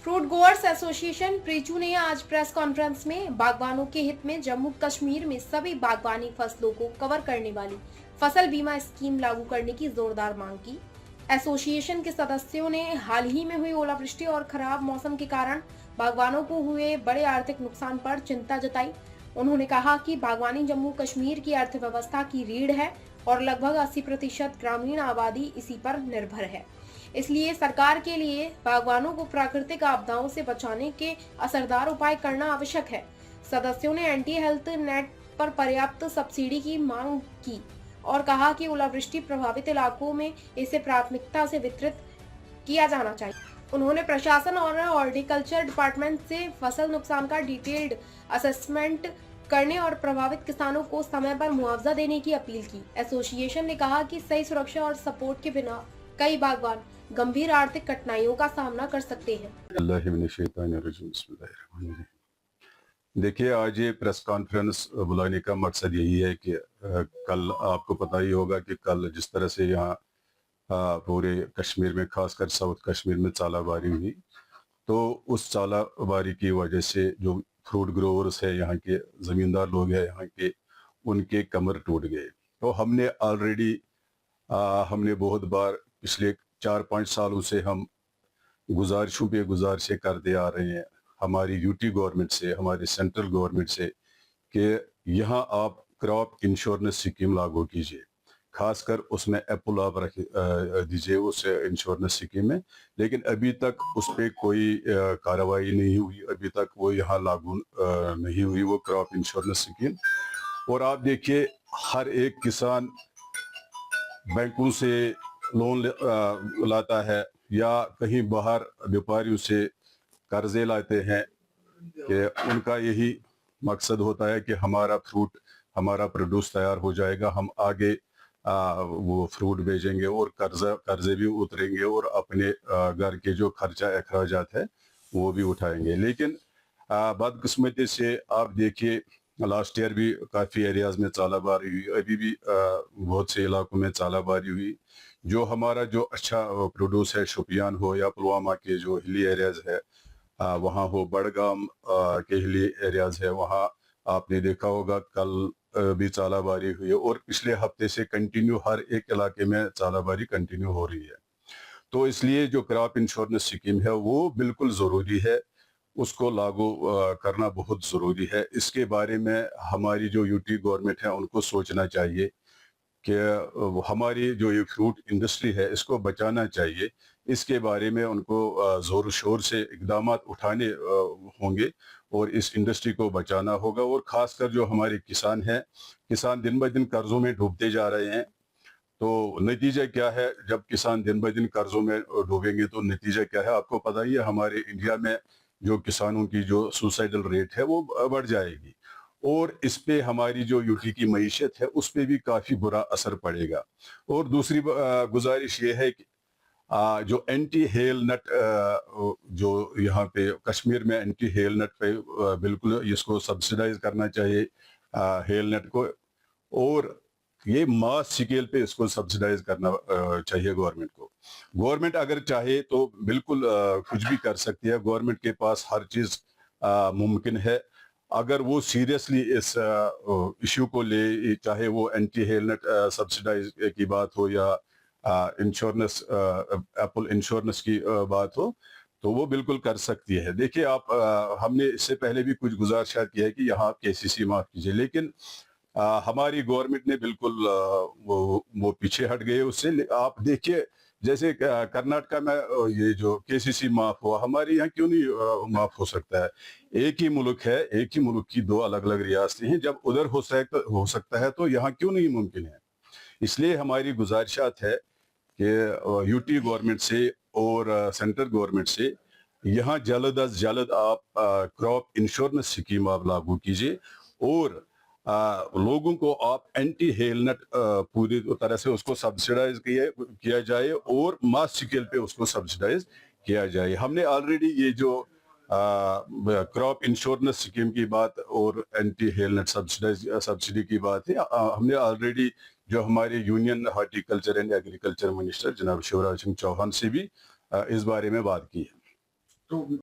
Fruit goers association प्रीचू ने आज press conference में बागवानों के हित में जम्मू कश्मीर में सभी बागवानी फसलों को कवर करने वाली फसल बीमा स्कीम लागू करने की जोरदार मांग की। एसोसिएशन के सदस्यों ने हाल ही में हुई ओलावृष्टि और खराब मौसम के कारण बागवानों को हुए बड़े आर्थिक नुकसान पर चिंता जताई। उन्होंने कहा कि बागवानी जम्मू कश्मीर की अर्थव्यवस्था की रीढ़ है और लगभग 80% ग्रामीण आबादी इसी पर निर्भर है। इसलिए सरकार के लिए बागवानों को प्राकृतिक आपदाओं से बचाने के असरदार उपाय करना आवश्यक है। सदस्यों ने एंटी हेल्थ नेट पर पर्याप्त सब्सिडी की मांग की और कहा कि ओलावृष्टि प्रभावित इलाकों में इसे प्राथमिकता से वितरित किया जाना चाहिए। उन्होंने प्रशासन और हॉर्टिकल्चर डिपार्टमेंट से फसल नुकसान का डिटेल्ड असेसमेंट करने और प्रभावित किसानों को समय पर मुआवजा देने की अपील की। एसोसिएशन ने कहा कि सही सुरक्षा और सपोर्ट के बिना कई बागवान गंभीर आर्थिक कठिनाइयों का सामना कर सकते हैं। देखिए, आज ये प्रेस कॉन्फ्रेंस बुलाने का मकसद यही है कि कल आपको पता ही होगा कि कल जिस तरह से यहाँ पूरे कश्मीर में, खासकर साउथ कश्मीर में चालाबारी हुई, तो उस चालाबारी की वजह से जो फ्रूट ग्रोवर्स है, यहाँ के ज़मींदार लोग हैं यहाँ के, उनके कमर टूट गए। तो हमने ऑलरेडी हमने बहुत बार पिछले 4-5 सालों से हम गुजारिशों पे गुजारिशें करते आ रहे हैं हमारी यूटी गवर्नमेंट से, हमारी सेंट्रल गवर्नमेंट से, कि यहाँ आप क्रॉप इंश्योरेंस स्कीम लागू कीजिए, खासकर उसमें एप्पल आप रख दीजिए उस इंश्योरेंस स्कीम में। लेकिन अभी तक उस पर कोई कार्रवाई नहीं हुई, अभी तक वो यहाँ लागू नहीं हुई वो क्रॉप इंश्योरेंस स्कीम। और आप देखिए, हर एक किसान बैंकों से लोन लाता है या कहीं बाहर व्यापारियों से कर्जे लाते हैं कि उनका यही मकसद होता है कि हमारा फ्रूट, हमारा प्रोड्यूस तैयार हो जाएगा, हम आगे वो फ्रूट बेचेंगे और कर्जे भी उतरेंगे और अपने घर के जो खर्चा अखराजात है वो भी उठाएंगे। लेकिन बदकिस्मती से आप देखिए, लास्ट ईयर भी काफ़ी एरियाज में चालाबारी हुई, अभी भी बहुत से इलाकों में चालाबारी हुई। जो हमारा जो अच्छा प्रोड्यूस है, शोपियान हो या पुलवामा के जो हिली एरियाज है, वहाँ हो, बड़गाम के हिली एरियाज है, वहाँ आपने देखा होगा कल भी चालाबारी हुई है और पिछले हफ्ते से कंटिन्यू हर एक इलाके में चालाबारी कंटिन्यू हो रही है। तो इसलिए जो क्रॉप इंश्योरेंस स्कीम है वो बिल्कुल ज़रूरी है, उसको लागू करना बहुत ज़रूरी है। इसके बारे में हमारी जो यूटी गवर्नमेंट है उनको सोचना चाहिए कि हमारी जो ये फ्रूट इंडस्ट्री है इसको बचाना चाहिए। इसके बारे में उनको ज़ोर शोर से इकदाम उठाने होंगे और इस इंडस्ट्री को बचाना होगा। और ख़ासकर जो हमारे किसान हैं, किसान दिन ब दिन कर्ज़ों में डूबते जा रहे हैं। तो नतीजा क्या है, जब किसान दिन ब दिन कर्ज़ों में डूबेंगे तो नतीजा क्या है आपको पता ही है। हमारे इंडिया में जो किसानों की जो सुसाइडल रेट है वो बढ़ जाएगी और इस पे हमारी जो यूटी की मईशत है उस पे भी काफ़ी बुरा असर पड़ेगा। और दूसरी गुजारिश ये है कि जो एंटी हेल नट जो यहाँ पे कश्मीर में एंटी हेल नट पे बिल्कुल इसको सब्सिडाइज करना चाहिए हेल नट को, और ये मास स्केल पे इसको सब्सिडाइज करना चाहिए गवर्नमेंट को। गवर्नमेंट अगर चाहे तो बिल्कुल कुछ भी कर सकती है, गवर्नमेंट के पास हर चीज मुमकिन है अगर वो सीरियसली इस इशू को ले, चाहे वो एंटी हेल नट सब्सिडाइज की बात हो या इंश्योरेंस एप्पल इंश्योरेंस की बात हो, तो वो बिल्कुल कर सकती है। देखिए आप, हमने इससे पहले भी कुछ गुजारिश की है कि यहाँ केसीसी माफ कीजिए, लेकिन हमारी गवर्नमेंट ने बिल्कुल वो पीछे हट गए उससे। आप देखिए जैसे कर्नाटका में ये जो केसीसी माफ हुआ, हमारे यहाँ क्यों नहीं माफ हो सकता है? एक ही मुल्क है, एक ही मुल्क की दो अलग अलग रियासतें हैं, जब उधर हो सकता है तो यहाँ क्यों नहीं मुमकिन है? इसलिए हमारी गुजारिशात है कि यूटी गवर्नमेंट से और सेंट्रल गवर्नमेंट से यहाँ जल्द अज जल्द आप क्रॉप इंश्योरेंस स्कीम आप लागू कीजिए और लोगों को आप एंटी हेल नट पूरी तरह से उसको सब्सिडाइज किया जाए और मास स्केल पे उसको सब्सिडाइज किया जाए। हमने ऑलरेडी ये जो क्रॉप इंश्योरेंस स्कीम की बात और एंटी हेल नट सब्सिडी की बात है, हमने ऑलरेडी जो हमारे union horticulture and agriculture minister जनाब शिवराज सिंह चौहान से भी इस बारे में बात की है। तो